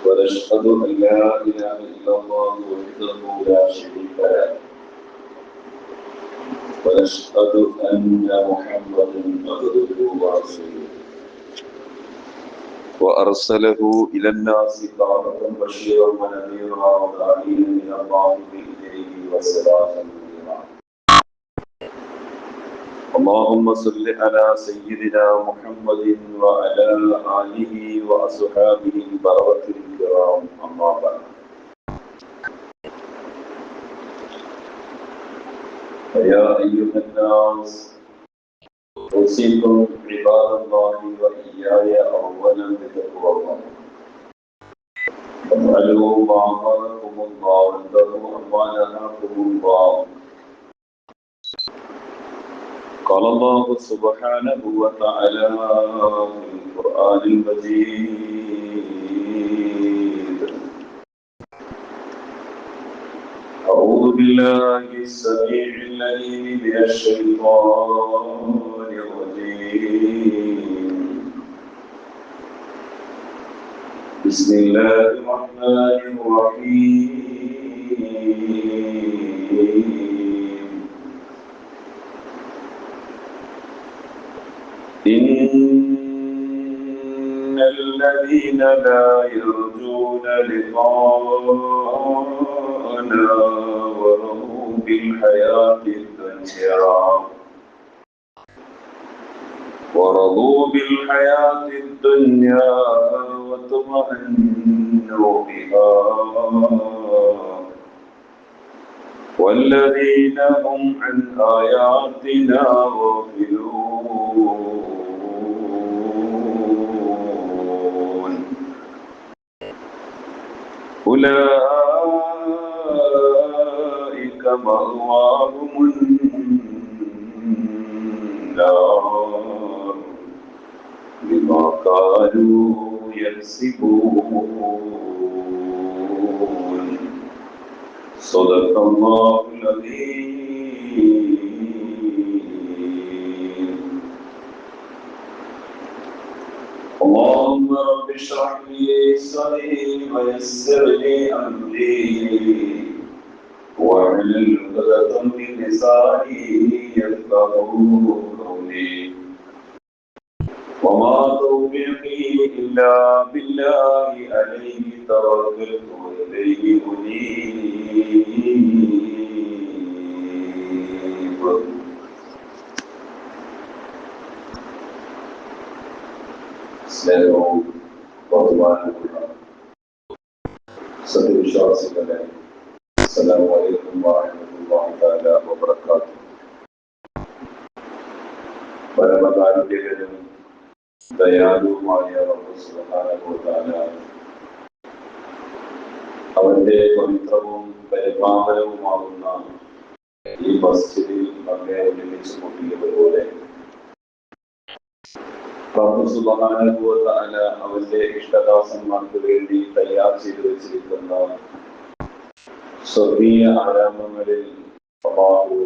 ونشهد أن لا إله إلا الله وحده لا شريك له ونشهد أن محمدا عبده ورسوله وأرسله إلى الناس كافة بشيرا ونذيرا وداعيا إلى الله بإذنه وسراجا منيرا. اللهم صل على سيدنا محمد وعلى آله وأصحابه البررة الكرام. أما بعد، فيا أيها الناس أوصيكم عباد الله وإياي أولا بتقوى الله. افعلوا ما أمركم الله وانتهوا عما نهاكم الله. قال الله سبحانه وتعالى في القرآن المجيد: أعوذ بالله السميع العليم من الشيطان الرجيم. بسم الله الرحمن الرحيم. إن الذين لا يرجون لقاءنا ورضوا بالحياة الدنيا واطمأنوا بها والذين هم عن آياتنا غافلون أولئك مأواهم النار بما كانوا يكسبون. صدق الله العظيم. اللهم رب اشرح لي صدري ويسر لي أمري واحلل عقدة من لساني يفقهوا قولي. وما توفيقي إلا بالله عليه توكلت وإليه أنيب. സ്നേഹവും ബഹുമാനവുമുള്ള സത്യവിശ്വാസികളെ, അസ്സലാമു അലൈക്കും വറഹ്മത്തുള്ളാഹി തആല വബറകാതുഹു. പരമകാരുണ്യകനും ദയാലുവുമായ റബ്ബ് സുബ്ഹാനഹു വ തആല അവന്റെ പവിത്രവും പരിപാവനവുമാകുന്ന ഈ മസ്ജിദിൽ നമ്മെ ഒരുമിച്ച് കൂട്ടിയതുപോലെ റബ്ബ് സുബ്ഹാനഹു വ തആല അവന്റെ ഇഷ്ടദാസന്മാർക്ക് വേണ്ടി തയ്യാർ ചെയ്തു വെച്ചിരിക്കുന്ന സ്വർഗീയ ആരാമങ്ങളിൽ അല്ലാഹു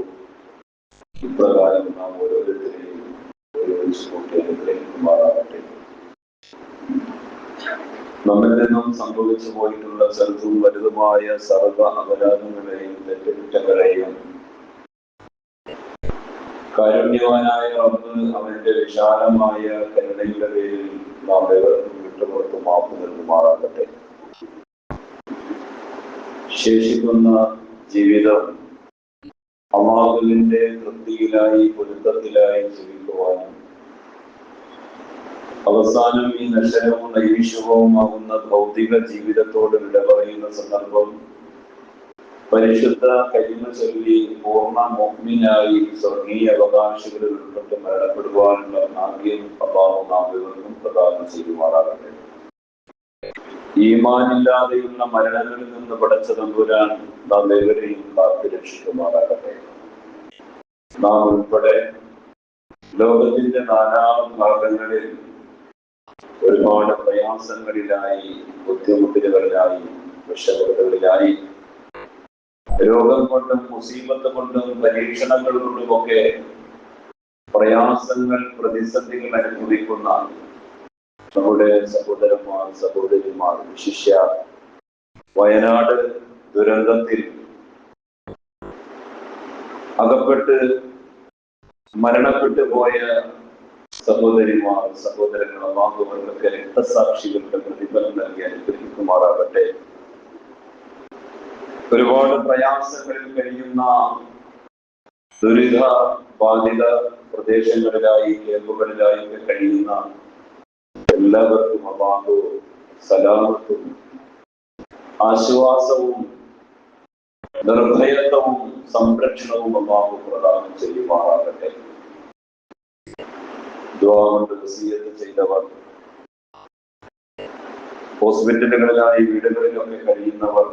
ഇപ്രകാരം നാം ഓരോരുത്തരെയും ഒരുമിച്ച് കൂട്ടി അനുഗ്രഹിക്കുമാറാകട്ടെ. നമ്മിൽ നിന്നും സംഭവിച്ചു പോയിട്ടുള്ള ചെറുതും വലുതുമായ സർവ്വ അപരാധങ്ങളെയും തെറ്റുകുറ്റങ്ങളെയും കാരുണ്യവാനായ റബ്ബ് അവന്റെ വിശാലമായ കരുണയുടെ പേരിൽ നാം ഏവർക്കും വിട്ടുപുറത്ത് മാപ്പ് നൽകുമാറാകട്ടെ. ശേഷിക്കുന്ന ജീവിതം അല്ലാഹുവിന്റെ തൃപ്തിയിലായി പൊരുത്തത്തിലായി ജീവിക്കുവാനും അവസാനം ഈ നശ്വരവും നൈവിഷ്യവുമാകുന്ന ഭൗതിക ജീവിതത്തോട് വിട പറയുന്ന സന്ദർഭം പരിശുദ്ധ കലിമ ചൊല്ലി പൂർണ്ണ മുഅ്മിനായി സ്വർഗീയ അവകാശികളിൽ ഉൾപ്പെട്ട് മരണപ്പെടുവാനുള്ള ഭാഗ്യം അല്ലാഹു നാം ഏവർക്കും പ്രദാനം ചെയ്യുമാറാകട്ടെ. ഈമാനില്ലാതെയുള്ള മരണങ്ങളിൽ നിന്ന് പടച്ച തമ്പുരാൻ നാം ഏവരെയും കാത്തു രക്ഷിക്കുമാറാകട്ടെ. നാം ഉൾപ്പെടെ ലോകത്തിന്റെ നാനാഭാഗങ്ങളിൽ ഒരുപാട് പ്രയാസങ്ങളിലായി, ബുദ്ധിമുട്ടുകളിലായി, വിഷമതകളിലായി, രോഗം കൊണ്ടും മുസീബത്ത് കൊണ്ടും പരീക്ഷണങ്ങൾ കൊണ്ടുമൊക്കെ പ്രയാസങ്ങൾ, പ്രതിസന്ധികൾ അനുഭവിക്കുന്ന നമ്മുടെ സഹോദരന്മാർ, സഹോദരിമാർ, വിശിഷ്യ വയനാട് ദുരന്തത്തിൽ അകപ്പെട്ട് മരണപ്പെട്ടു പോയ സഹോദരിമാർ, സഹോദരങ്ങൾ, അള്ളാഹുവർക്ക് രക്തസാക്ഷികളുടെ പ്രതിഫലം നൽകി അനുഗ്രഹിക്കുമാറാകട്ടെ. ഒരുപാട് പ്രയാസങ്ങളിൽ കഴിയുന്ന ദുരിത ബാധിത പ്രദേശങ്ങളിലായി, ക്യാമ്പുകളിലായി കഴിയുന്ന എല്ലാവർക്കും അള്ളാഹു സലാമത്തും ആശ്വാസവും നിർഭയത്വവും സംരക്ഷണവും അള്ളാഹു പ്രദാനം ചെയ്യുമാറാകട്ടെ. ദുആ കൊണ്ട് വസിയത്ത് ചെയ്തവർ, ഹോസ്പിറ്റലുകളിലായി വീടുകളിലൊക്കെ കഴിയുന്നവർ,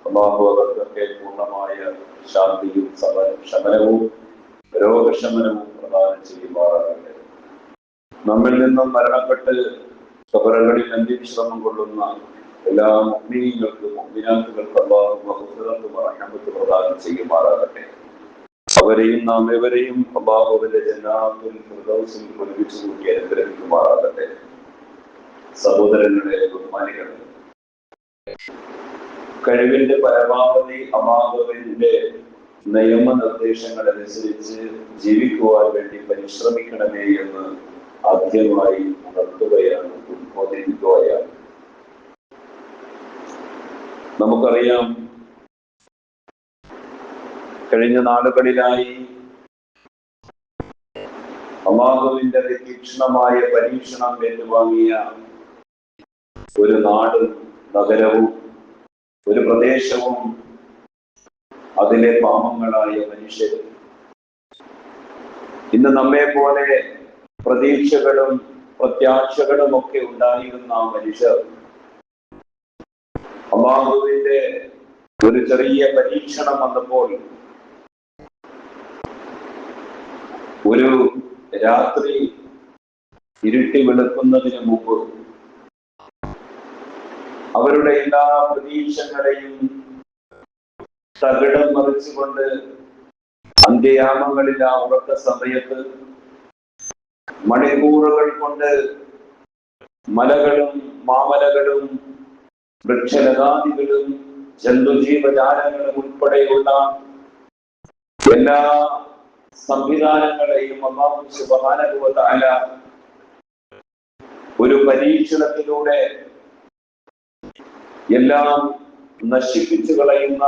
അള്ളാഹു അവർക്കൊക്കെ പൂർണ്ണമായ ശാന്തിയും ശമനവും രോഗശമനവും പ്രദാനം ചെയ്യുമാറാകട്ടെ. നമ്മിൽ നിന്നും മരണപ്പെട്ട് ഖബറുകളിൽ അന്ത്യവിശ്രമം കൊള്ളുന്ന എല്ലാ മുഅ്മിനീങ്ങൾക്കും മുഅ്മിനാത്തുകൾക്കും അല്ലാഹു മഗ്ഫിറത്തും റഹ്മത്തും പ്രദാനം ചെയ്യുമാറാകട്ടെ. അവരെയും നാം ഏവരെയും അല്ലാഹുവിന്റെ ജന്നാത്തുൽ ഫിർദൗസിൽ ഒരുമിച്ച് കൂട്ടി അനുഗ്രഹിക്കുമാറാകട്ടെ. സഹോദരങ്ങളെ, ബഹുമാനികളെ, കഴിവിന്റെ പരമാവധി അല്ലാഹുവിന്റെ നിയമനിർദ്ദേശങ്ങൾ അനുസരിച്ച് ജീവിക്കുവാൻ വേണ്ടി പരിശ്രമിക്കണമേ എന്ന് ആദ്യമായി ഉണർത്തുകയാണ്, ഉദ്ബോധിപ്പിക്കുകയാണ്. നമുക്കറിയാം, കഴിഞ്ഞ നാളുകളിലായി അല്ലാഹുവിന്റെ തീക്ഷ്ണമായ പരീക്ഷണം ഏറ്റുവാങ്ങിയ ഒരു നാടും നഗരവും ഒരു പ്രദേശവും അതിലെ പാവങ്ങളായ മനുഷ്യരും. ഇന്ന് നമ്മെ പോലെ പ്രതീക്ഷകളും പ്രത്യാശകളും ഒക്കെ ഉണ്ടായിരുന്ന ആ മനുഷ്യർ അല്ലാഹുവിന്റെ ഒരു ചെറിയ പരീക്ഷണം വന്നപ്പോൾ ഒരു രാത്രി ഇരുട്ടി വെളുക്കുന്നതിന് മുമ്പ് അവരുടെ എല്ലാ പ്രതീക്ഷകളെയും തകിടം മറിച്ചുകൊണ്ട് അന്ത്യയാമങ്ങളിൽ ആ ഉറക്ക സമയത്ത് മണിക്കൂറുകൾ കൊണ്ട് മലകളും മാമലകളും വൃക്ഷലതാദികളും ജന്തുജീവജാലങ്ങളും ഉൾപ്പെടെയുള്ള എല്ലാ സംവിധാനങ്ങളെയും അല്ലാഹു സുബ്ഹാനഹു വ തആല ഒരു പരീക്ഷണത്തിലൂടെ എല്ലാം നശിപ്പിച്ചു കളയുന്ന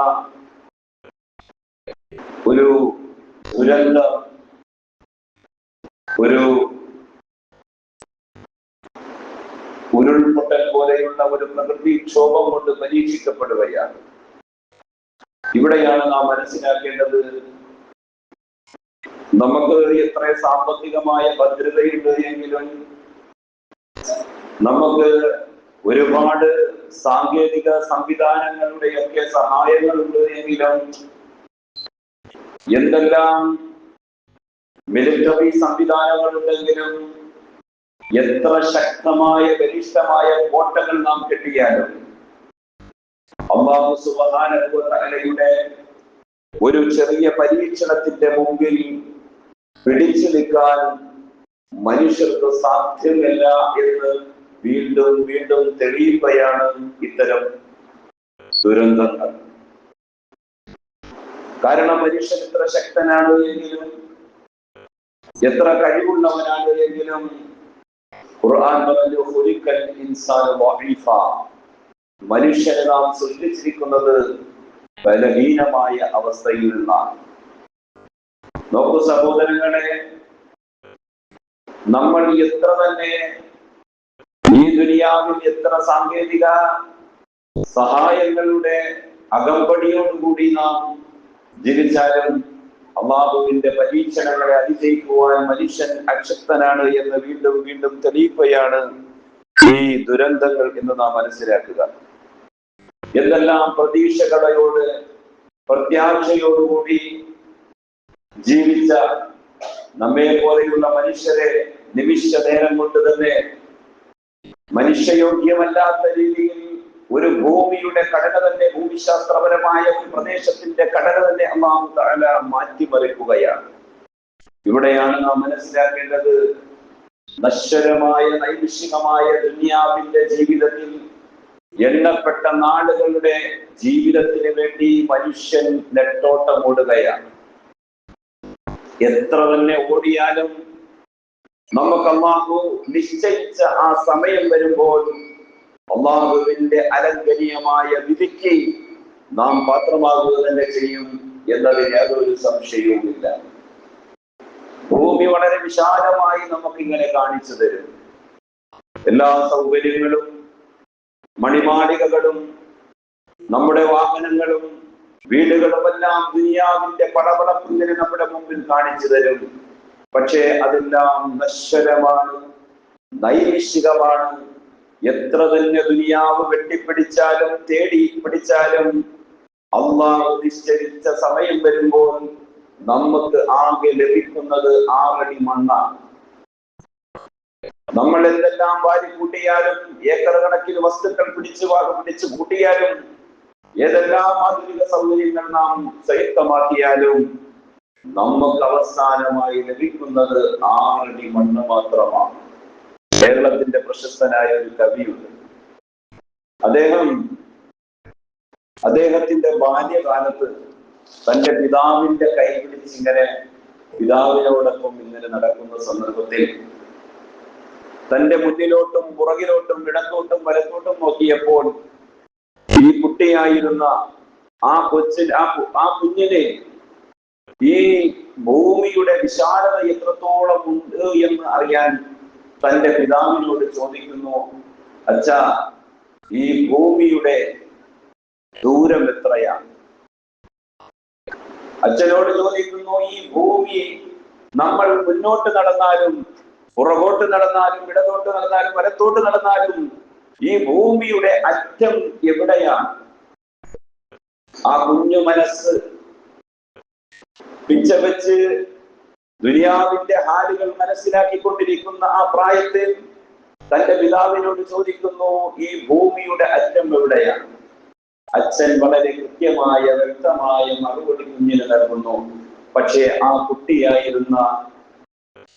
ഒരു ദുരന്ത, ഒരു ഉരുൾപൊട്ടൽ പോലെയുള്ള ഒരു പ്രകൃതിക്ഷോഭം കൊണ്ട് പരീക്ഷിക്കപ്പെടുകയാണ്. ഇവിടെയാണ് നാം മനസ്സിലാക്കേണ്ടത്, നമുക്ക് എത്ര സാമ്പത്തികമായ ഭദ്രതയുണ്ട് എങ്കിലും, നമുക്ക് ഒരുപാട് സാങ്കേതിക സംവിധാനങ്ങളുടെയൊക്കെ സഹായങ്ങളുണ്ട് എങ്കിലും, എന്തെല്ലാം മിലിറ്ററി സംവിധാനങ്ങളുണ്ടെങ്കിലും, എത്ര ശക്തമായ ബലിഷ്ഠമായ കോട്ടകൾ നാം കെട്ടിയാലും അല്ലാഹു സുബ്ഹാനഹു വ തആലയുടെ ഒരു ചെറിയ പരീക്ഷണത്തിന്റെ മുമ്പിൽ പിടിച്ചു നിൽക്കാൻ മനുഷ്യർക്ക് സാധ്യമല്ല എന്ന് വീണ്ടും വീണ്ടും തെളിയിക്കുകയാണ് ഇത്തരം ദുരന്തങ്ങൾ. കാരണം മനുഷ്യൻ എത്ര ശക്തനാണ് എങ്കിലും, എത്ര കഴിവുള്ളവനാണ് എങ്കിലും, ഖുർആൻ പറഞ്ഞു ഖുലിഖൽ ഇൻസാനു ളഈഫ, മനുഷ്യനെ നാം സൃഷ്ടിച്ചിരിക്കുന്നത് ബലഹീനമായ അവസ്ഥയിൽ നിന്നാണ്. നോക്കൂ സഹോദരങ്ങളെ, നമ്മൾ എത്ര തന്നെ ഈ ദുനിയാവിൽ എത്ര സാങ്കേതിക സഹായങ്ങളുടെ അകമ്പടിയോടുകൂടി നാം ജീവിച്ചാലും അല്ലാഹുവിന്റെ പരീക്ഷണങ്ങളെ അതിജയിക്കുവാൻ മനുഷ്യൻ അശക്തനാണ് എന്ന് വീണ്ടും വീണ്ടും തെളിയിക്കുകയാണ് ഈ ദുരന്തങ്ങൾ എന്ന് നാം മനസ്സിലാക്കുക. എന്തെല്ലാം പ്രതീക്ഷകളോട് പ്രത്യാശയോടുകൂടി ജീവിച്ച നമ്മെ പോലെയുള്ള മനുഷ്യരെ നിമിഷ നേരം കൊണ്ട് തന്നെ മനുഷ്യയോഗ്യമല്ലാത്ത രീതിയിൽ ഒരു ഭൂമിയുടെ ഘടന തന്നെ, ഭൂമിശാസ്ത്രപരമായ ഒരു പ്രദേശത്തിന്റെ ഘടന തന്നെ അല്ലാഹു തആല മാറ്റിമറിക്കുകയാണ്. ഇവിടെയാണ് നാം മനസ്സിലാക്കേണ്ടത്, നശ്വരമായ നൈമിഷികമായ ദുനിയാവിന്റെ ജീവിതത്തിൽ എണ്ണപ്പെട്ട നാളുകളുടെ ജീവിതത്തിന് വേണ്ടി മനുഷ്യൻ നെട്ടോട്ടം ഓടുകയാണ്. എത്ര തന്നെ ഓടിയാലും നമുക്ക് അല്ലാഹു നിശ്ചയിച്ച ആ സമയം വരുമ്പോൾ അല്ലാഹുവിന്റെ അലംഘനീയമായ വിധിക്ക് നാം പാത്രമാകുക തന്നെ ചെയ്യും എന്നതിന് യാതൊരു സംശയവുമില്ല. ഭൂമി വളരെ വിശാലമായി നമുക്കിങ്ങനെ കാണിച്ചു തരും. എല്ലാ സൗകര്യങ്ങളും മണിമാളികകളും നമ്മുടെ വാഹനങ്ങളും വീടുകളുമെല്ലാം ദുനിയാവിന്റെ പടപടപ്പിങ്ങനെ നമ്മുടെ മുമ്പിൽ കാണിച്ചു തരും. പക്ഷേ അതെല്ലാം നശ്വരമാണ്, നൈമിഷികമാണ്. എത്ര തന്നെ ദുനിയാവ് വെട്ടിപ്പിടിച്ചാലും തേടി പിടിച്ചാലും അല്ലാഹു നിശ്ചയിച്ച സമയം വരുമ്പോൾ നമുക്ക് ആകെ ലഭിക്കുന്നത് 6 അടി മണ്ണാണ്. നമ്മൾ എന്തെല്ലാം വാരിക്കൂട്ടിയാലും, ഏക്കർ കണക്കിന് വസ്തുക്കൾ പിടിച്ചു കൂട്ടിയാലും, ഏതെല്ലാം ആധുനിക സൗകര്യങ്ങൾ നാം സംയുക്തമാക്കിയാലും നമുക്ക് അവസാനമായി ലഭിക്കുന്നത് 6 അടി മണ്ണ് മാത്രമാണ്. കേരളത്തിന്റെ പ്രശസ്തനായ ഒരു കവിയുണ്ട്. അദ്ദേഹത്തിന്റെ ബാല്യകാലത്ത് തന്റെ പിതാവിന്റെ കൈ പിടിച്ചിങ്ങനെ പിതാവിനോടൊപ്പം ഇങ്ങനെ നടക്കുന്ന സന്ദർഭത്തിൽ തന്റെ മുന്നിലോട്ടും പുറകിലോട്ടും ഇടത്തോട്ടും വലത്തോട്ടും നോക്കിയപ്പോൾ ഈ കുട്ടിയായിരുന്ന ആ കുഞ്ഞിനെ ഈ ഭൂമിയുടെ വിശാലത എത്രത്തോളം ഉണ്ട് എന്ന് അറിയാൻ തന്റെ പിതാവിനോട് ചോദിക്കുന്നു, അച്ഛാ, ഈ ഭൂമിയുടെ ദൂരം എത്രയാണ്? അച്ഛനോട് ചോദിക്കുന്നു, ഈ ഭൂമി നമ്മൾ മുന്നോട്ട് നടന്നാലും പുറകോട്ട് നടന്നാലും ഇടതോട്ട് നടന്നാലും വലത്തോട്ട് നടന്നാലും ഈ ഭൂമിയുടെ അറ്റം എവിടെയാണ്? ആ കുഞ്ഞു മനസ്സ് പിച്ച വെച്ച് ദുനിയാവിന്റെ ഹാലുകൾ മനസ്സിലാക്കിക്കൊണ്ടിരിക്കുന്ന ആ പ്രായത്തിൽ തന്റെ പിതാവിനോട് ചോദിക്കുന്നു, ഈ ഭൂമിയുടെ അറ്റം എവിടെയാണ്? അച്ഛൻ വളരെ കൃത്യമായ വ്യക്തമായ മറുപടി കുഞ്ഞിന് നൽകുന്നു. പക്ഷേ ആ കുട്ടിയായിരുന്ന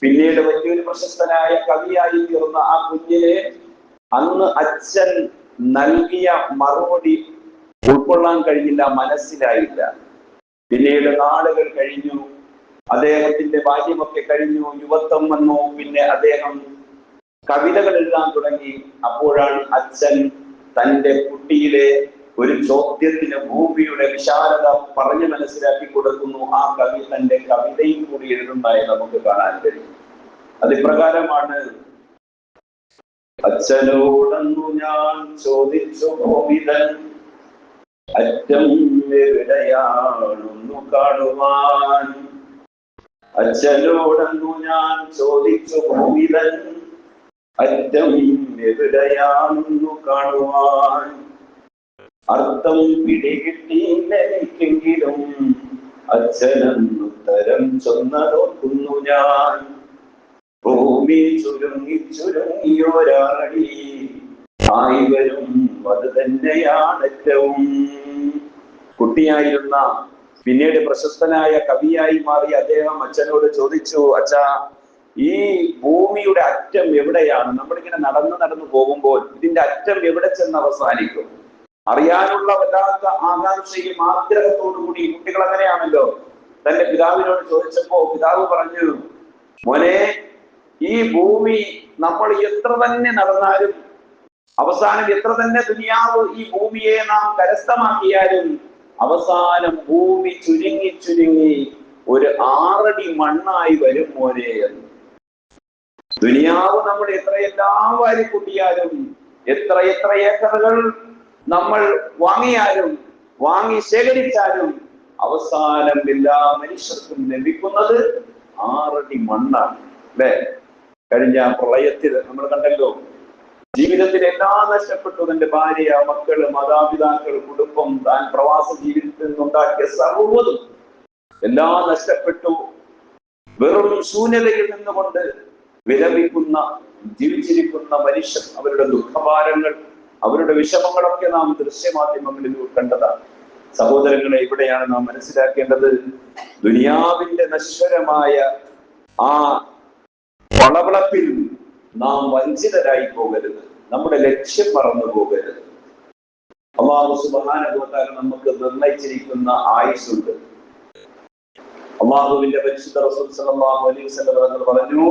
പിന്നീട് വലിയൊരു പ്രശസ്തനായ കവിയായി തീർന്ന ആ കുഞ്ഞിനെ അന്ന് അച്ഛൻ നൽകിയ മറുപടി ഉൾക്കൊള്ളാൻ കഴിഞ്ഞില്ല, മനസ്സിലായില്ല. പിന്നീട് നാളുകൾ കഴിഞ്ഞു, അദ്ദേഹത്തിന്റെ ബാല്യമൊക്കെ കഴിഞ്ഞു, യുവത്വം വന്നു. പിന്നെ അദ്ദേഹം കവിതകൾ എഴുതാൻ തുടങ്ങി. അപ്പോഴാണ് അച്ഛൻ തന്റെ കുട്ടിയിലെ ഒരു ചോദ്യത്തിന് ഭൂമിയുടെ വിശാലത പറഞ്ഞു മനസ്സിലാക്കി കൊടുക്കുന്നു. ആ കവി തന്റെ കവിതയും കൂടി എഴുതുന്നതായി നമുക്ക് കാണാൻ കഴിയും. അതിപ്രകാരമാണ്, അച്ഛനോടന്നു ഞാൻ ചോദിച്ചു ഭൂമിതൻ അറ്റം എവിടെയാണെന്നു കാണുവാൻ. അച്ഛനോടന്നു ഞാൻ ചോദിച്ചു ഭൂമിതൻ അറ്റം എവിടെയാണെന്നു കാണുവാൻ. അർത്ഥം പിടികിട്ടിയില്ലെങ്കിലും അച്ഛനെന്നുത്തരം ചൊന്നതോർക്കുന്നു ഞാൻ. ഭൂമി ചുരുങ്ങിയൊരാളി ആയി വരും, അത് തന്നെയാണ് ഏറ്റവും. കുട്ടിയായിരുന്ന പിന്നീട് പ്രശസ്തനായ കവിയായി മാറി അദ്ദേഹം അച്ഛനോട് ചോദിച്ചു, അച്ഛാ, ഈ ഭൂമിയുടെ അറ്റം എവിടെയാണ്? നമ്മളിങ്ങനെ നടന്നു പോകുമ്പോൾ ഇതിന്റെ അറ്റം എവിടെ ചെന്ന് അവസാനിക്കും? അറിയാനുള്ള വല്ലാത്ത ആകാംക്ഷയും ആഗ്രഹത്തോടു കൂടി കുട്ടികൾ അങ്ങനെയാണല്ലോ. തന്റെ പിതാവിനോട് ചോദിച്ചപ്പോ പിതാവ് പറഞ്ഞു, മോനെ, ഈ ഭൂമി നമ്മൾ എത്ര തന്നെ നടന്നാലും അവസാനം എത്ര തന്നെ ദുനിയാവ് ഈ ഭൂമിയെ നാം കരസ്ഥമാക്കിയാലും അവസാനം ഭൂമി ചുരുങ്ങി ഒരു 6 അടി മണ്ണായി വരും മോനെ എന്ന്. ദുനിയാവ് നമ്മൾ എത്രയെല്ലാം വാരി കൂട്ടിയാലും എത്ര ഏക്കറുകൾ നമ്മൾ വാങ്ങി ശേഖരിച്ചാലും അവസാനം എല്ലാ മനുഷ്യർക്കും ലഭിക്കുന്നത് 6 അടി മണ്ണാണ്. അല്ലെ? കഴിഞ്ഞ പ്രളയത്തിൽ നമ്മൾ കണ്ടല്ലോ, ജീവിതത്തിൽ എല്ലാം നഷ്ടപ്പെട്ടു. തന്റെ ഭാര്യ, മക്കള്, മാതാപിതാക്കൾ, കുടുംബം, താൻ പ്രവാസ ജീവിതത്തിൽ നിന്നുണ്ടാക്കിയ സർവ്വതും എല്ലാം നഷ്ടപ്പെട്ടു. വെറും ശൂന്യതയിൽ നിന്നുകൊണ്ട് വിലപിക്കുന്ന ജീവിച്ചിരിക്കുന്ന മനുഷ്യർ, അവരുടെ ദുഃഖഭാരങ്ങൾ, അവരുടെ വിഷമങ്ങളൊക്കെ നാം ദൃശ്യമാധ്യമങ്ങളിൽ കണ്ടതാണ്. സഹോദരങ്ങളെ, ഇവിടെയാണ് നാം മനസ്സിലാക്കേണ്ടത്, ദുനിയാവിന്റെ നശ്വരമായ ആ വളവളപ്പിൽ നാം വഞ്ചിതരായി പോകരുത്, നമ്മുടെ ലക്ഷ്യം മറന്നു പോകരുത്. അല്ലാഹു സുബ്ഹാനഹു വ തആല നമുക്ക് നിർണയിച്ചിരിക്കുന്ന ആയുസ്സുണ്ട്. അല്ലാഹുവിന്റെ പരിശുദ്ധ റസൂൽ സല്ലല്ലാഹു അലൈഹി വസല്ലം തങ്ങൾ പറഞ്ഞു,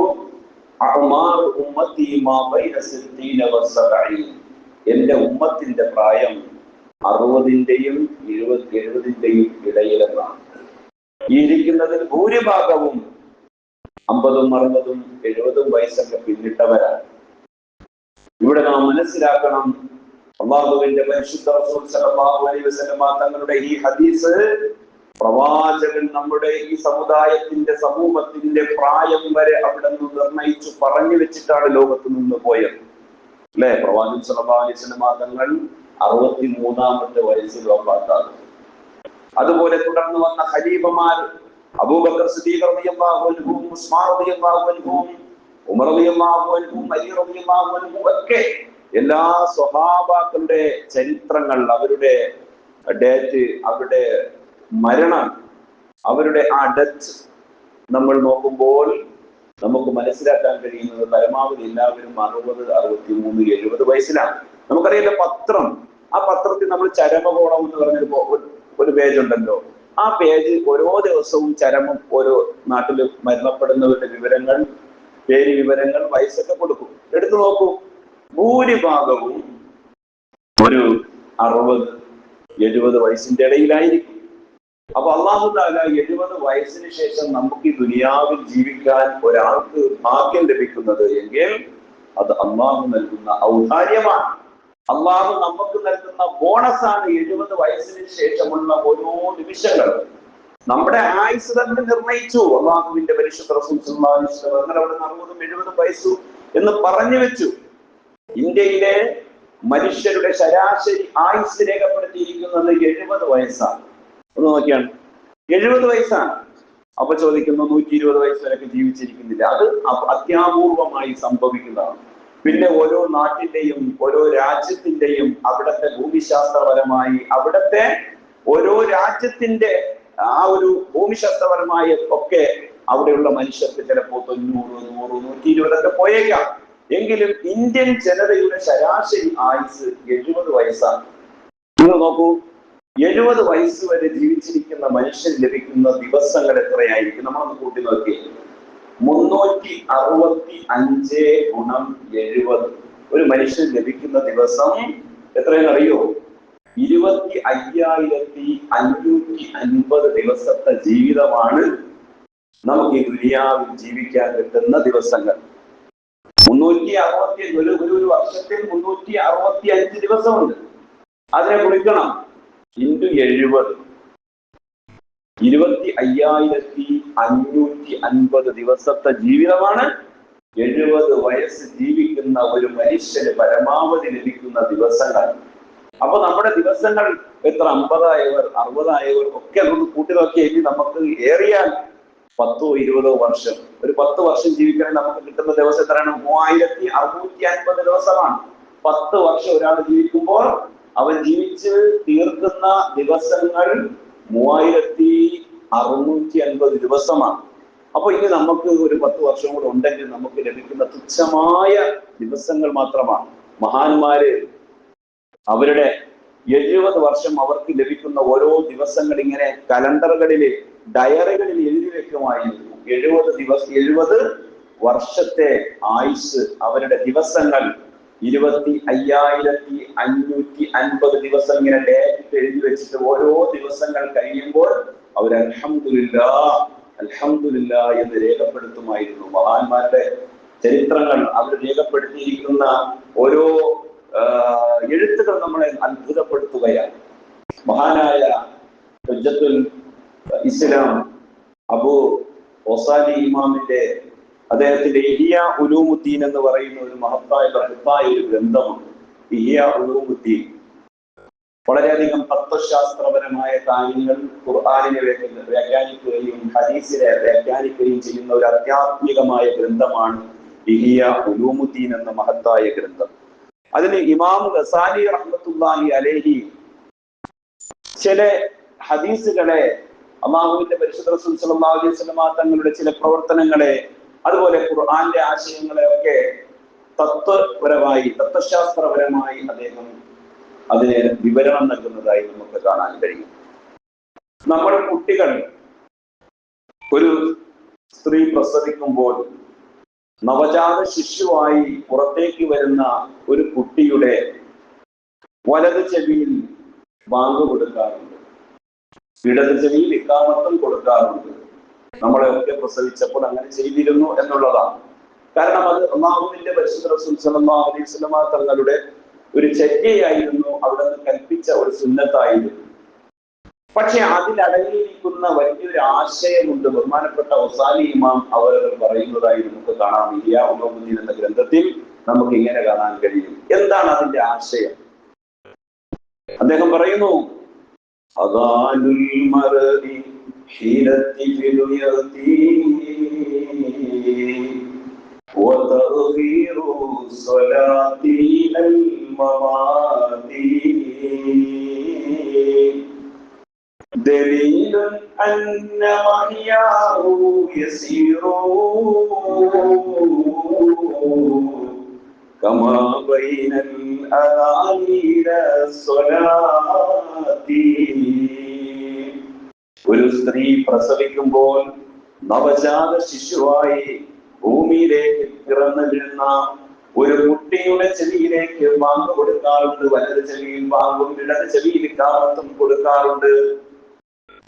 അഅ്മാർ ഉമ്മത്തി മാ ബൈന 60 വ 70. എന്റെ ഉമ്മത്തിന്റെ പ്രായം 60-ന്റെയും 70-ന്റെയും ഇടയിലെന്നാണ്. ഈ ഇരിക്കുന്നതിൽ ഭൂരിഭാഗവും 50-ഉം 60-ഉം 70-ഉം വയസ്സൊക്കെ പിന്നിട്ടവരാണ്. ഇവിടെ നാം മനസ്സിലാക്കണം, അല്ലാഹുവിന്റെ പരിശുദ്ധ റസൂൽ സല്ലല്ലാഹു അലൈഹി വസല്ലം തങ്ങളുടെ ഈ ഹദീസ് പ്രവാചകൻ നമ്മുടെ ഈ സമൂഹത്തിന്റെ പ്രായം വരെ അവിടെ നിന്ന് നിർണയിച്ചു പറഞ്ഞു വെച്ചിട്ടാണ് ലോകത്ത് നിന്ന് പോയത്. അല്ലെ? പ്രവാചകൻ സല്ലല്ലാഹു അലൈഹി വസല്ലം തങ്ങൾ 63-ാമത്തെ വയസ്സിൽ വഫാത്തായി. അതുപോലെ തുടർന്ന് വന്ന ഖലീഫമാർ അബൂബക്കർ സിദ്ദീഖ് റളിയല്ലാഹു അൻഹു, ഉസ്മാൻ റളിയല്ലാഹു അൻഹു, ഉമർ റളിയല്ലാഹു അൻഹു, അലി റളിയല്ലാഹു അൻഹു ഒക്കെ എല്ലാ സ്വഹാബാക്കളുടെ ചരിത്രങ്ങൾ, അവരുടെ ഡേറ്റ്, അവരുടെ മരണം, അവരുടെ ആ ഡെത്ത് നമ്മൾ നോക്കുമ്പോൾ നമുക്ക് മനസ്സിലാക്കാൻ കഴിയുന്നത് പരമാവധി എല്ലാവരും 60, 63, 70 വയസ്സിലാണ്. നമുക്കറിയാലോ പത്രം, ആ പത്രത്തിൽ നമ്മൾ ചരമകോണം എന്ന് പറഞ്ഞൊരു പേജ് ഉണ്ടല്ലോ. ആ പേജ് ഓരോ ദിവസവും ചരമം, ഓരോ നാട്ടിൽ മരണപ്പെടുന്നവരുടെ വിവരങ്ങൾ, പേര് വിവരങ്ങൾ, വയസ്സൊക്കെ കൊടുക്കും. എടുത്തു നോക്കൂ, ഭൂരിഭാഗവും ഒരു 60, 70 വയസ്സിന്റെ ഇടയിലായിരിക്കും. അപ്പൊ അല്ലാഹു തആല 70 വയസ്സിന് ശേഷം നമുക്ക് ഈ ദുനിയാവിൽ ജീവിക്കാൻ ഒരാൾക്ക് ഭാഗ്യം ലഭിക്കുന്നത് എങ്കിൽ അത് അല്ലാഹു നൽകുന്ന ഔദാര്യമാണ്. അല്ലാഹു നമുക്ക് നൽകുന്ന ബോണസാണ് 70 വയസ്സിന് ശേഷമുള്ള ഓരോ നിമിഷങ്ങളും. നമ്മുടെ ആയുസ് തന്നെ നിർണയിച്ചു. അല്ലാഹുവിന്റെ പരിശുദ്ധ റസൂൽ സല്ലല്ലാഹു അലൈഹി വസല്ലം അവിടെ 60-ഉം 70-ഉം വയസ്സു എന്ന് പറഞ്ഞു വെച്ചു. ഇന്ത്യയിലെ മനുഷ്യരുടെ ശരാശരി ആയുസ് രേഖപ്പെടുത്തിയിരിക്കുന്നത് 70 വയസ്സാണ്. ഒന്ന് നോക്കിയാണ്, 70 വയസ്സാണ്. അപ്പൊ ചോദിക്കുന്നു, 120 വയസ്സ് വരെയൊക്കെ ജീവിച്ചിരിക്കുന്നില്ല? അത് അത്യാപൂർവമായി സംഭവിക്കുന്നതാണ്. പിന്നെ ഓരോ നാട്ടിന്റെയും ഓരോ രാജ്യത്തിന്റെയും അവിടുത്തെ ഭൂമിശാസ്ത്രപരമായി, അവിടുത്തെ ഓരോ രാജ്യത്തിന്റെ ആ ഒരു ഭൂമിശാസ്ത്രപരമായ ഒക്കെ അവിടെയുള്ള മനുഷ്യർക്ക് ചിലപ്പോ 90, 100, 120 ഒക്കെ പോയേക്കാം. എങ്കിലും ഇന്ത്യൻ ജനതയുടെ ശരാശരി ആയുസ് 70 വയസ്സാണ്. നിങ്ങൾ നോക്കൂ, 70 വയസ്സ് വരെ ജീവിച്ചിരിക്കുന്ന മനുഷ്യൻ ലഭിക്കുന്ന ദിവസങ്ങൾ എത്രയായിരിക്കും? നമ്മളൊന്ന് കൂട്ടി നോക്കി. 365 ഗുണം 70. ഒരു മനുഷ്യൻ ലഭിക്കുന്ന ദിവസം എത്രയെന്നറിയോ? 25,550 ദിവസത്തെ ജീവിതമാണ് നമുക്ക് ഈ ദുനിയാവിൽ ജീവിക്കാൻ കിട്ടുന്ന ദിവസങ്ങൾ. 365 ഒരു വർഷത്തിൽ 365 ദിവസമുണ്ട്. അതിനെ കുറിക്കണം ഇൻറ്റു 70. 25,550 ദിവസത്തെ ജീവിതമാണ് 70 വയസ്സ് ജീവിക്കുന്ന ഒരു മനുഷ്യന് പരമാവധി ലഭിക്കുന്ന ദിവസങ്ങൾ. അപ്പൊ നമ്മുടെ ദിവസങ്ങൾ എത്ര? 50 ആയവർ, 60 ആയവർ ഒക്കെ നമുക്ക് കൂട്ടി നോക്കിയെങ്കിൽ നമുക്ക് ഏറിയാൽ 10 20 വർഷം, ഒരു 10 വർഷം ജീവിക്കണമെങ്കിൽ നമുക്ക് കിട്ടുന്ന ദിവസം എത്രയാണ്? 3650 ദിവസമാണ്. 10 വർഷം ഒരാൾ ജീവിക്കുമ്പോൾ അവൻ ജീവിച്ച് തീർക്കുന്ന ദിവസങ്ങൾ 3650 ദിവസമാണ്. അപ്പൊ ഇനി നമുക്ക് ഒരു 10 വർഷം കൂടെ ഉണ്ടെങ്കിൽ നമുക്ക് ലഭിക്കുന്ന തുച്ഛമായ ദിവസങ്ങൾ മാത്രമാണ്. മഹാന്മാര് അവരുടെ 70 വർഷം അവർക്ക് ലഭിക്കുന്ന ഓരോ ദിവസങ്ങൾ ഇങ്ങനെ കലണ്ടറുകളിൽ, ഡയറികളിൽ എഴുതി വെക്കുമായിരുന്നു. 70 വർഷത്തെ ആയുസ്, അവരുടെ ദിവസങ്ങൾ 25,550 ദിവസം ഇങ്ങനെ ഡേറ്റ് എഴുതി വെച്ചിട്ട് ഓരോ ദിവസങ്ങൾ കഴിയുമ്പോൾ അവർ അൽഹംദുലില്ലാഹ് എന്ന് രേഖപ്പെടുത്തുമായിരുന്നു. മഹാന്മാരുടെ ചരിത്രങ്ങൾ അവർ രേഖപ്പെടുത്തിയിരിക്കുന്ന ഓരോ എഴുത്തുകൾ നമ്മളെ അത്ഭുതപ്പെടുത്തുകയാണ്. മഹാനായ ഹുജ്ജത്തുൽ ഇസ്ലാം അബൂ ഒസാലി ഇമാമിന്റെ അദ്ദേഹത്തിന്റെ ഇഹ്യാ ഉലൂമുദ്ദീൻ എന്ന് പറയുന്ന ഒരു മഹത്തായ ഒരു ഗ്രന്ഥമുണ്ട്. ഇഹ്യാ ഉലൂമുദ്ദീൻ വളരെയധികം തത്വശാസ്ത്രപരമായ കാര്യങ്ങൾ ഖുർആനിനെ വ്യാഖ്യാനിക്കുകയും ഹദീസിനെ വ്യാഖ്യാനിക്കുകയും ചെയ്യുന്ന ഒരു ആധ്യാത്മികമായ ഗ്രന്ഥമാണ് ഇഹ്യാ ഉലൂമുദ്ദീൻ എന്ന മഹത്തായ ഗ്രന്ഥം. അതിന് ഇമാം ഗസാലി റഹ്മത്തുള്ളാഹി അലൈഹി ചില ഹദീസുകളെ, അല്ലാഹുവിന്റെ പരിശുദ്ധ റസൂൽ സ്വല്ലല്ലാഹു അലൈഹി വസല്ലം തങ്ങളുടെ ചില പ്രവർത്തനങ്ങളെ, അതുപോലെ ഖുർആന്റെ ആശയങ്ങളെ ഒക്കെ തത്വശാസ്ത്രപരമായി അദ്ദേഹം അതിന് വിവരണം നൽകുന്നതായി നമുക്ക് കാണാൻ കഴിയും. നമ്മുടെ കുട്ടികൾ, ഒരു സ്ത്രീ പ്രസവിക്കുമ്പോൾ നവജാത ശിശുവായി പുറത്തേക്ക് വരുന്ന ഒരു കുട്ടിയുടെ വലത് ചെവിയിൽ ബാങ്ക് കൊടുക്കാറുണ്ട്, ഇടത് ചെവിയിൽ ഇഖാമത്തും കൊടുക്കാറുണ്ട്. നമ്മളെയൊക്കെ പ്രസവിച്ചപ്പോൾ അങ്ങനെ ചെയ്തിരുന്നു എന്നുള്ളതാണ്. കാരണം അത് അല്ലാഹുവിന്റെ പരിശുദ്ധ റസൂൽ സ്വല്ലല്ലാഹു അലൈഹി വസല്ലം തങ്ങളുടെ ഒരു ചര്യയായിരുന്നു, അവിടെ നിന്ന് കൽപ്പിച്ച ഒരു സുന്നത്തായിരുന്നു. പക്ഷെ അതിലടങ്ങിയിരിക്കുന്ന വലിയൊരു ആശയമുണ്ട്. ബഹുമാനപ്പെട്ട ഗസാലി ഇമാം അവർ പറയുന്നതായി നമുക്ക് കാണാം. ഇഹ്യാ ഉലൂമുദ്ദീൻ എന്ന ഗ്രന്ഥത്തിൽ നമുക്ക് ഇങ്ങനെ കാണാൻ കഴിയും. എന്താണ് അതിന്റെ ആശയം? അദ്ദേഹം പറയുന്നു, അദാനുൽ മർഇ ഹീനത്തിഫിലു യഅതി വതഗ്ഫീറു സ്വലാത്തി അൽ മവാതി دليل أن محياه يسير كما بين الأذان إلى الصلاة. ഒരു സ്ത്രീ പ്രസവിക്കുമ്പോൾ നവജാത ശിശുവായി ഭൂമിയിലേക്ക് പിറന്നു വീഴുന്ന ഒരു കുട്ടിയുടെ ചെവിയിലേക്ക് ബാങ്ക് കൊടുക്കാറുണ്ട്. വലത് ചെവിയിൽ ബാങ്കും ഇടത് ചെവിയിൽ ഇഖാമത്തും കൊടുക്കാറുണ്ട്.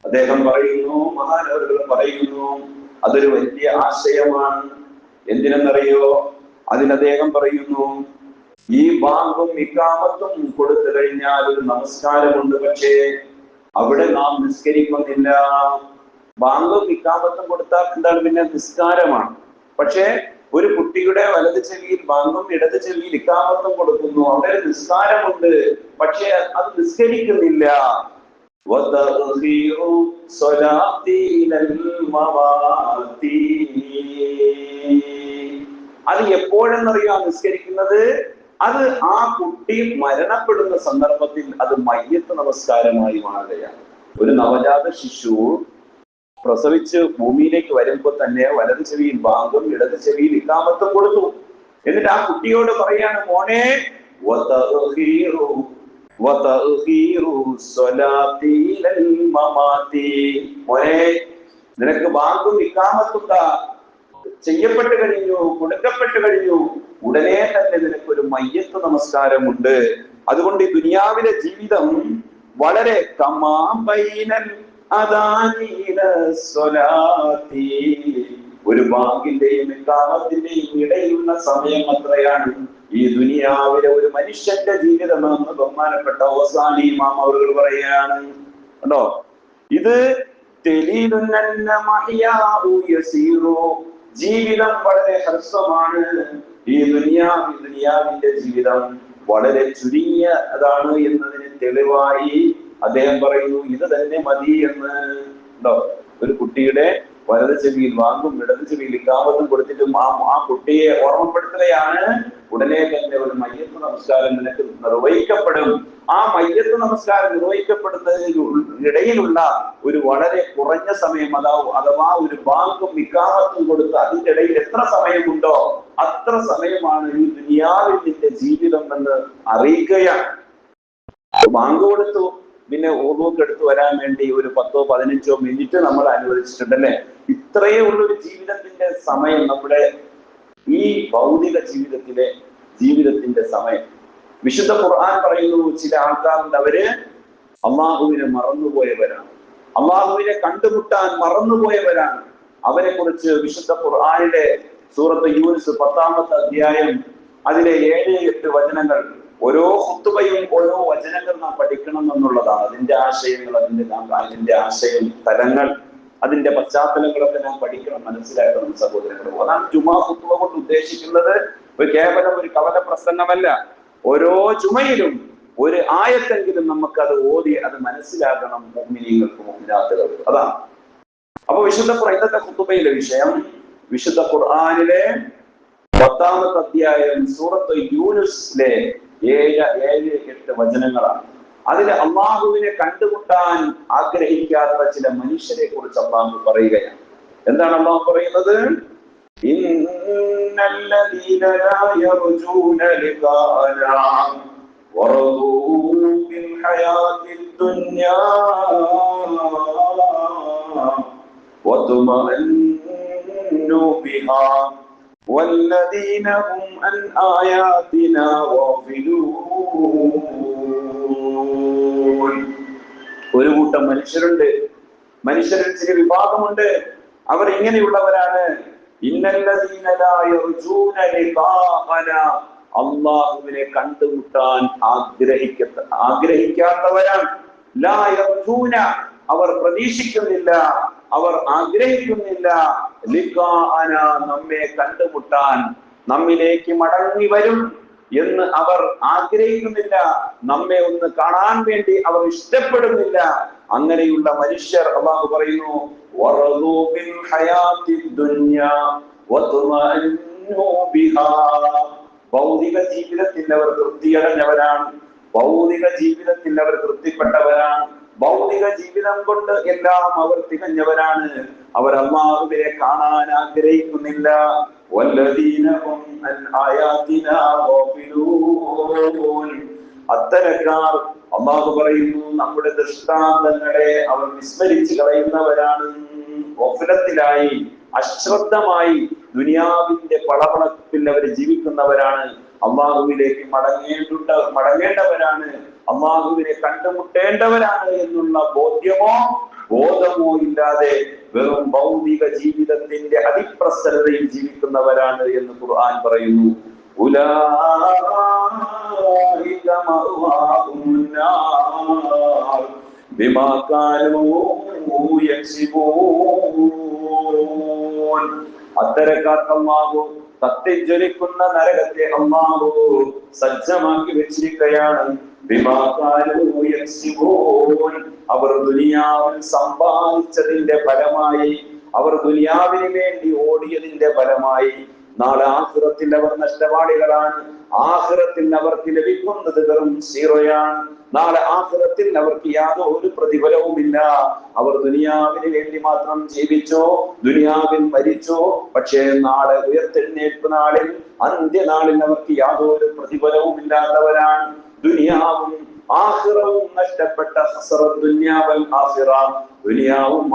അദ്ദേഹം പറയുന്നു, മഹാനവറുകൾ പറയുന്നു, അതൊരു വലിയ ആശയമാണ്. എന്തിനെന്നറിയോ? അദ്ദേഹം പറയുന്നു, ഈ ബാങ്കും ഇഖാമത്തും കൊടുത്തു കഴിഞ്ഞാൽ ഒരു നമസ്കാരമുണ്ട്, പക്ഷേ അവിടെ നാം നിസ്കരിക്കുന്നില്ല. ബാങ്കും ഇഖാമത്തും കൊടുത്താൽ എന്താണ്? പിന്നെ നിസ്കാരമാണ്. പക്ഷേ ഒരു കുട്ടിയുടെ വലത് ചെവിയിൽ ബാങ്കും ഇടത് ചെവിയിൽ ഇഖാമത്തും കൊടുക്കുന്നു, അവിടെ നിസ്കാരമുണ്ട്, പക്ഷേ അത് നിസ്കരിക്കുന്നില്ല. അത് എപ്പോഴെന്നറിയാം നിസ്കരിക്കുന്നത്? അത് ആ കുട്ടി മരണപ്പെടുന്ന സന്ദർഭത്തിൽ അത് മയ്യത്ത് നമസ്കാരമായി മാറുകയാണ്. ഒരു നവജാത ശിശു പ്രസവിച്ച് ഭൂമിയിലേക്ക് വരുമ്പോൾ തന്നെ വലത് ചെവിയിൽ ബാങ്കും ഇടത് ചെവിയിൽ ഇഖാമത്തും കൊടുത്തു. എന്നിട്ട് ആ കുട്ടിയോട് പറയാണ്, മോനെ മോനെ, നിനക്ക് ബാങ്കും ഇഖാമത്തും ചെയ്യപ്പെട്ടു കഴിഞ്ഞു, കൊടുക്കപ്പെട്ടു കഴിഞ്ഞു, ഉടനെ തന്നെ നിനക്കൊരു മയ്യത്ത് നമസ്കാരമുണ്ട്. അതുകൊണ്ട് ഈ ദുനിയാവിലെ ജീവിതം വളരെ ഒരു ബാങ്കിന്റെയും ഇഖാമത്തിന്റെയും ഇടയിലുള്ള സമയം അത്രയാണ് ഈ ദുനിയാവിലെ ഒരു മനുഷ്യന്റെ ജീവിതം എന്ന് ബഹുമാനപ്പെട്ട ഗസാലി ഇമാം അവർ പറയുകയാണ്. കണ്ടോ, ഇത് ജീവിതം വളരെ ഹ്രസ്വമാണ്. ഈ ദുനിയാവിന്റെ ജീവിതം വളരെ ചുരുങ്ങിയതാണ് എന്നതിന് തെളിവായി അദ്ദേഹം പറയുന്നു, ഇത് തന്നെ മതി എന്ന്. ഉണ്ടോ, ഒരു കുട്ടിയുടെ വലത് ചെവിയിൽ വാങ്ങും ഇടത് ചെവിയിൽ ഇഖാമത്തും കൊടുത്തിട്ടും ആ കുട്ടിയെ ഓർമ്മപ്പെടുത്തുകയാണ്, ഉടനെ തന്നെ ഒരു മയ്യത്ത് നമസ്കാരം നിനക്ക് നിർവഹിക്കപ്പെടും. ആ മയ്യത്ത് നമസ്കാരം നിർവഹിക്കപ്പെടുന്നതിനിടയിലുള്ള ഒരു വളരെ കുറഞ്ഞ സമയം, അഥവാ ഒരു ബാങ്കും ഇഖാമത്തും കൊടുത്ത് അതിന്റെ ഇടയിൽ എത്ര സമയമുണ്ടോ അത്ര സമയമാണ് ഈ ദുനിയാവിൽ നിന്റെ ജീവിതം എന്ന് അറിയിക്കുകയാണ്. ബാങ്ക് കൊടുത്തു, പിന്നെ ഓർമ്മക്ക് എടുത്തു വരാൻ വേണ്ടി ഒരു 10-15 മിനിറ്റ് നമ്മൾ അനുവദിച്ചിട്ടുണ്ടല്ലേ. ഇത്രയേ ഉള്ളൊരു ജീവിതത്തിന്റെ സമയം, നമ്മുടെ ഈ ഭൗതിക ജീവിതത്തിന്റെ സമയം. വിശുദ്ധ ഖുർആൻ പറയുന്നു, ചില ആൾക്കാരുണ്ട്, അവര് അള്ളാഹുവിനെ മറന്നുപോയവരാണ്, അള്ളാഹുവിനെ കണ്ടുമുട്ടാൻ മറന്നുപോയവരാണ്. അവരെ കുറിച്ച് വിശുദ്ധ ഖുർആനിലെ സൂറത്ത് യൂനുസ് 10-ാമത്തെ അധ്യായം അതിലെ 7-8 വചനങ്ങൾ, ഓരോ ഖുത്ബയും ഓരോ വചനങ്ങൾ നാം പഠിക്കണം എന്നുള്ളതാണ്. അതിന്റെ ആശയങ്ങൾ, അതിന്റെ ആശയം തലങ്ങൾ, അതിന്റെ പശ്ചാത്തലങ്ങളൊക്കെ നാം പഠിക്കണം, മനസ്സിലാക്കണം സഹോദരങ്ങൾ. അതാണ് ജുമാ ഖുത്ബ കൊണ്ട് ഉദ്ദേശിക്കുന്നത്. കേവലം ഒരു കവല പ്രസംഗമല്ല. ഓരോ ജുമയിലും ഒരു ആയത്തെങ്കിലും നമുക്കത് ഓതി അത് മനസ്സിലാക്കണം, മുഅ്മിനീങ്ങൾക്ക് മുഅ്മിനാത്തുകൾക്ക്. അതാണ്. അപ്പൊ ഇന്നത്തെ ഖുത്ബയിലെ വിഷയം വിശുദ്ധ ഖുർആനിലെ 10-ാമത്തെ അധ്യായം സൂറത്ത് യൂനുസിലെ 7-8 വചനങ്ങളാണ്. അതിൽ അള്ളാഹുവിനെ കണ്ടുമുട്ടാൻ ആഗ്രഹിക്കാത്ത ചില മനുഷ്യരെ കുറിച്ച് അള്ളാഹു പറയുകയാണ്. എന്താണ് അള്ളാഹു പറയുന്നത്? ഇന്നല്ലദീന الذين لا يرجون لقاءنا ورضوا بالحياة الدنيا واطمأنوا بها والذين هم عن آياتنا غافلون. ഒരു കൂട്ടം മനുഷ്യരുണ്ട്, മനുഷ്യരിൽ ചില വിഭാഗമുണ്ട്, അവർ ഇങ്ങനെയുള്ളവരാണ്. ഇന്നല്ലദീന ലാ യർജൂന ലിഖാഅന, അല്ലാഹുവിനെ കണ്ടുമുട്ടാൻ ആഗ്രഹിക്കാത്തവരാണ്. ലാ യർജൂന, അവർ പ്രതീക്ഷിക്കുന്നില്ല, അവർ ആഗ്രഹിക്കുന്നില്ല. ലിഖാഅന, നമ്മെ കണ്ടുമുട്ടാൻ, നമ്മിലേക്ക് മടങ്ങി വരും എന്ന് അവർ ആഗ്രഹിക്കുന്നില്ല. നമ്മെ ഒന്ന് കാണാൻ വേണ്ടി അവർ ഇഷ്ടപ്പെടുന്നില്ല. അങ്ങനെയുള്ള മനുഷ്യർ അല്ലാഹു പറയുന്നു, വറദൂ ബിൽ ഹയാത്തിദ് ദുനിയ വത്മഅന്നു ബിഹാ, ഭൗതിക ജീവിതത്തിൽ അവർ തൃപ്തിയടഞ്ഞവരാണ്, ഭൗതിക ജീവിതത്തിൽ അവർ തൃപ്തിപ്പെട്ടവരാണ്, ഭൗതിക ജീവിതം കൊണ്ട് എല്ലാം അവർ തികഞ്ഞവരാണ്. അവർ അല്ലാഹുവിനെ കാണാൻ ആഗ്രഹിക്കുന്നില്ല. വല്ലദീന ഹും അൻ ആയാതിനാ ഗാഫിലൂൻ, അത്തരക്കാർ അല്ലാഹു പറയുന്നു നമ്മുടെ ദൃഷ്ടാന്തങ്ങളെ അവർ വിസ്മരിച്ചു കളയുന്നവരാണ്. ഗഫലത്തിലായി, അശ്രദ്ധമായി ദുനിയാവിന്റെ പളപളപ്പിൽ അവർ ജീവിക്കുന്നവരാണ്. അല്ലാഹുവിലേക്ക് മടങ്ങേണ്ടവരാണ്, അല്ലാഹുവിനെ കണ്ടുമുട്ടേണ്ടവരാണ് എന്നുള്ള ബോധമോ ഇല്ലാതെ വെറും ഭൗതിക ജീവിതത്തിന്റെ അതിപ്രസരതയിൽ ജീവിക്കുന്നവരാണ് എന്ന് ഖുർആൻ പറയുന്നു. ഉലൈക മഅവാഹുൻ നാർ ബിമാ കാനൂ യക്സിബൂൻ, അത്തരക്കാർക്ക് അല്ലാഹു കത്തിജ്വലിക്കുന്ന നരകത്തെ അല്ലാഹു സജ്ജമാക്കി വെച്ചിരിക്കുകയാണ്. ബിമാ കാനൂ യക്സിബൂൻ, അവർ ദുനിയാവിൽ സമ്പാദിച്ചതിന്റെ ഫലമായി, അവർ ദുനിയാവിന് വേണ്ടി ഓടിയതിന്റെ ഫലമായി നാളെ ആഖിറത്തിൽ അവർ നഷ്ടവാളികളാണ്. ആഖിറത്തിൽ അവർക്ക് ലഭിക്കുന്നത് വെറും സീറോയാണ്. നാളെ ആഖിറത്തിൽ അവർക്ക് യാതൊരു പ്രതിഫലവുമില്ല. അവർ ദുനിയാവിന് വേണ്ടി മാത്രം ജീവിച്ചോ, ദുനിയാവിൽ മരിച്ചോ, പക്ഷേ നാളെ ഉയർത്തെഴുന്നേൽപ്പ് നാളിൽ, അന്ത്യനാളിൽ അവർക്ക് യാതൊരു പ്രതിഫലവും ഇല്ലാത്തവരാണ്. ദുനിയാവും ആഖിറവും നഷ്ടപ്പെട്ട ദുനിയാവും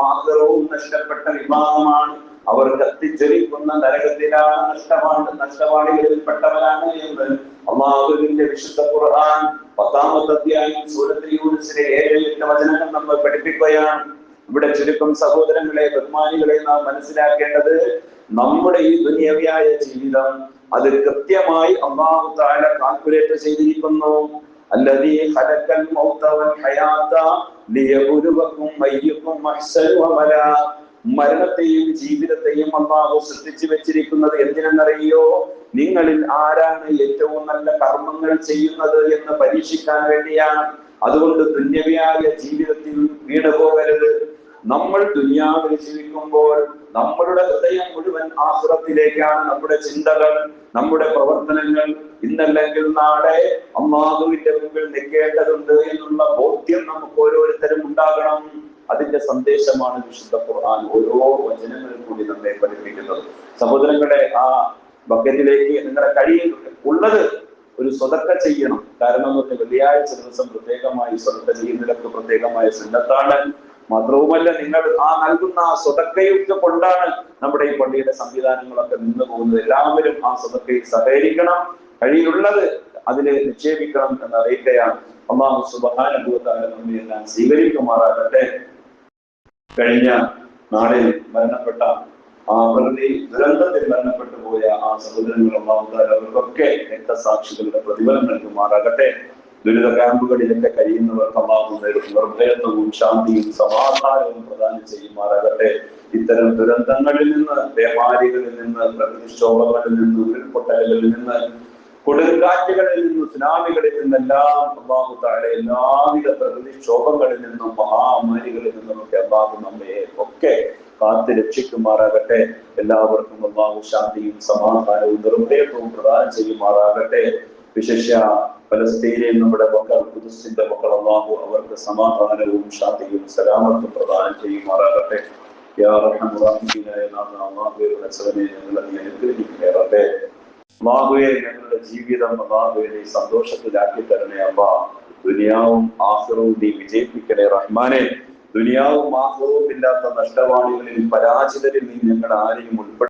ആഖിറവും നഷ്ടപ്പെട്ട വിഭാഗമാണ്. അവർ കത്തിജ്വലിക്കുന്ന നരകത്തിലാണ് നഷ്ടവാളികളിൽപ്പെട്ടവരാണ് എന്ന് അല്ലാഹുവിന്റെ വിശുദ്ധ ഖുർആൻ 10-ാമത്തെ അധ്യായം സൂറത്തുൽ യൂനുസിലെ 7-8 വചനങ്ങൾ നമ്മൾ പഠിപ്പിക്കുകയാണ്. ഇവിടെ ചുരുക്കം സഹോദരങ്ങളെ, ബഹുമാനികളെ, നാം മനസ്സിലാക്കേണ്ടത് നമ്മുടെ ഈ ദുനിയവിയായ ജീവിതം അത് കൃത്യമായി അല്ലാഹു തആല കാൽക്കുലേറ്റ് ചെയ്തിരിക്കുന്നു. അല്ലദീ ഖലഖൽ മൗത വൽ ഹയാത ലിയബ്ലുവകും അയ്യുക്കും അഹ്സനു അമലാ, മരണത്തെയും ജീവിതത്തെയും അല്ലാഹു സൃഷ്ടിച്ചു വെച്ചിരിക്കുന്നത് എന്തിനെന്നറിയോ? നിങ്ങളിൽ ആരാണ് ഏറ്റവും നല്ല കർമ്മങ്ങൾ ചെയ്യുന്നത് എന്ന് പരീക്ഷിക്കാൻ വേണ്ടിയാണ്. അതുകൊണ്ട് ദുന്യവിയായ ജീവിതത്തിൽ വീണുപോകരുത്. നമ്മൾ ദുനിയാവിൽ ജീവിക്കുമ്പോൾ നമ്മളുടെ ഹൃദയം മുഴുവൻ ആഖിറത്തിലേക്കാണ്. നമ്മുടെ ചിന്തകൾ, നമ്മുടെ പ്രവർത്തനങ്ങൾ ഇന്നല്ലെങ്കിൽ നാളെ അല്ലാഹുവിന്റെ മുമ്പിൽ നിൽക്കേണ്ടതുണ്ട് എന്നുള്ള ബോധ്യം നമുക്ക് ഓരോരുത്തരും ഉണ്ടാകണം. അതിന്റെ സന്ദേശമാണ് വിശുദ്ധ ഖുർആൻ ഓരോ വചനങ്ങളിൽ കൂടി നമ്മെ പഠിപ്പിക്കുന്നത്. സഹോദരങ്ങളെ, ആ ബക്കറ്റിലേക്ക് നിങ്ങളുടെ കഴിയിൽ ഉള്ളത് ഒരു സ്വതക്ക ചെയ്യണം. കാരണം എന്ന് പറഞ്ഞാൽ വെള്ളിയാഴ്ച ദിവസം പ്രത്യേകമായി സ്വതക്ക ചെയ്യുന്നതിലൊക്കെ പ്രത്യേകമായ സുന്നത്താണ്. മാത്രവുമല്ല, നിങ്ങൾ ആ നൽകുന്ന ആ സ്വതക്കയൊക്കെ കൊണ്ടാണ് നമ്മുടെ ഈ പള്ളിയുടെ സംവിധാനങ്ങളൊക്കെ നിന്ന് പോകുന്നത്. എല്ലാവരും ആ സ്വതക്കയിൽ സഹകരിക്കണം, കഴിയിലുള്ളത് അതില് നിക്ഷേപിക്കണം എന്ന് അറിയിക്കുകയാണ്. അല്ലാഹു സുബ്ഹാനഹു വ തആല നമ്മെ എല്ലാം സ്വീകരിക്കുമാറാകട്ടെ. കഴിഞ്ഞ നാളിൽ മരണപ്പെട്ട ആ പ്രകൃതി ദുരന്തത്തിൽ മരണപ്പെട്ടു പോയ ആ സഹോദരങ്ങൾ അല്ലാഹു തആല അവർക്കൊക്കെ രക്തസാക്ഷികളുടെ പ്രതിഫലം നൽകുമാറാകട്ടെ. ദുരിത ക്യാമ്പുകളിലൊക്കെ കഴിയുന്നവർക്ക് അല്ലാഹു നിർഭയത്വവും ശാന്തിയും സമാധാനവും പ്രദാനം ചെയ്യുമാറാകട്ടെ. ഇത്തരം ദുരന്തങ്ങളിൽ നിന്ന്, പേമാരികളിൽ നിന്ന്, പ്രകൃതിക്ഷോഭങ്ങളിൽ നിന്ന്, ഉരുൾപൊട്ടലുകളിൽ നിന്ന്, കൊടുങ്കാറ്റുകളിൽ നിന്നും, സുനാമികളിൽ നിന്നെല്ലാം അല്ലാഹു തആല എല്ലാവിധ പ്രകൃതിക്ഷോഭങ്ങളിൽ നിന്നും മഹാമാരികളിൽ നിന്നുമൊക്കെ അല്ലാഹു നമ്മെ ഒക്കെ കാത്ത് രക്ഷിക്കുമാറാകട്ടെ. എല്ലാവർക്കും അല്ലാഹു ശാന്തിയും സമാധാനവും നിർഭയത്വവും പ്രദാനം ചെയ്യുമാറാകട്ടെ. വിശേഷ ഫലസ്തീനിൽ നമ്മുടെ മക്കൾ, ഖുദ്സിന്റെ മക്കൾ, അല്ലാഹു അവർക്ക് സമാധാനവും ശാന്തിയും സലാമത്തും പ്രദാനം ചെയ്യുമാറാകട്ടെ. യാ റഹ്മാൻ റഹീമായ നാഥ, അല്ലാഹുവേ, ഞങ്ങളെ അനുഗ്രഹിക്കണേ റബ്ബേ. അല്ലാഹുവേ ഞങ്ങളുടെ ജീവിതം അല്ലാഹുവേ സന്തോഷത്തിലാക്കി തരണേ അല്ലാ. ദുനിയാവും ആഖിറവും നീ വിജയിപ്പിക്കണേ റഹ്മാനെ. ദുനിയാവും ആഖിറവും ഇല്ലാത്ത നഷ്ടവാളികളിൽ പരാജിതരിൽ നീ ഞങ്ങൾ ആരെയും ഉൾപ്പെടുത്തി